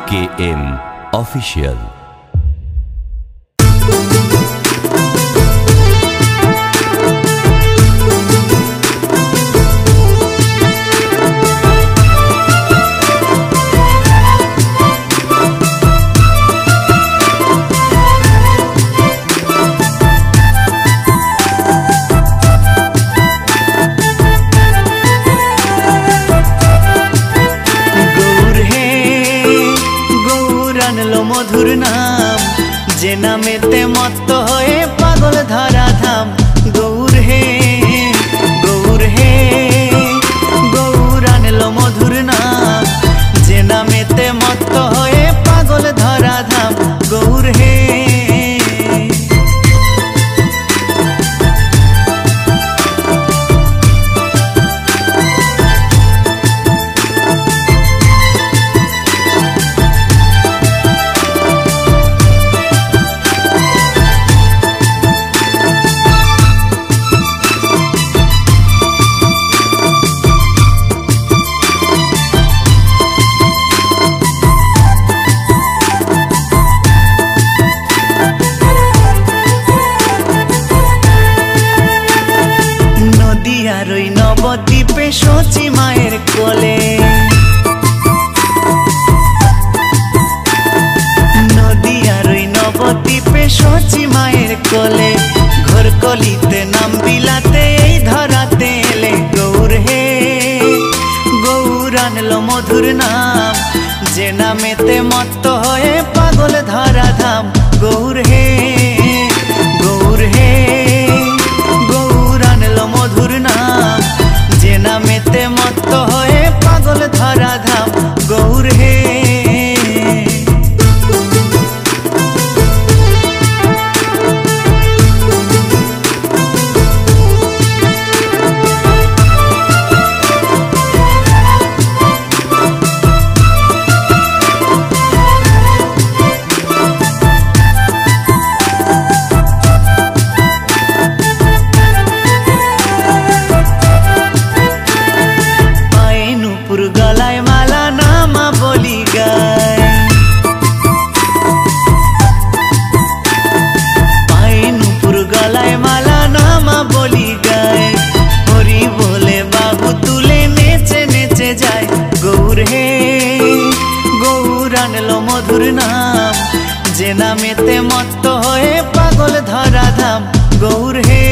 KM Official। मधुर नाम जे नामेते मत्त होए पागल धरा धाम। गौर हे गौर आनलो मधुर नाम जे नामेते मत्त होए पागल धरा धाम। गौर हे नवद्वीपे शची मायर कोले नदियार नवद्वीपे शची मायर कोले घर कलिते नाम बिलाते धराते एले। गौर हे गौर आनलो मधुर नाम जे नामेते मत्त होए पागल धरा धाम। गौर हे गौर आनलो मधुर नाम जे नामेते मत्त होए पागल धरा धाम। गौर हे गलाय माला नामा बोली गाय पाए नुपुर गलाय माला नामा बोली गाय हरि बोले बाबू तुले नेचे नेचे जाए। गौर हे गौर आनलो मधुर नाम जे नामेते मत्त होए पागल धरा धाम। गौर हे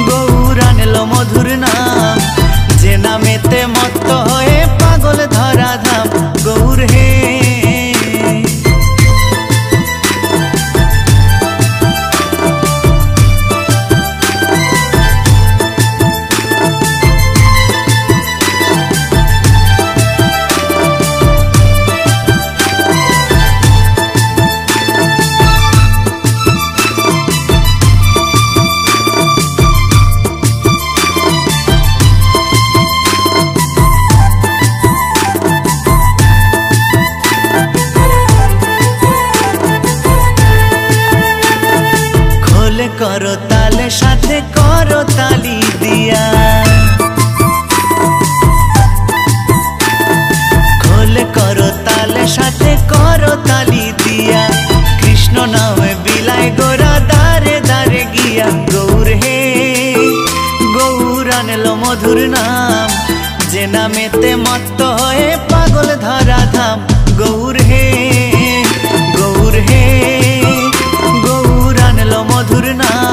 गौर आनलो मधुर नाम जे नामेते मत्त होए पागल धरा धाम। गौर हे करो ताले साथे करो ताली दिया खोले करो ताले साथे करो ताली दिया कृष्ण नामे बिलाय गोरा दारे दारे गिया। गौर हे गौर आनलो मधुर नाम जे नामेते मत्त होए पागल धरा धाम। गौर हे गौर आनलो मधुर नाम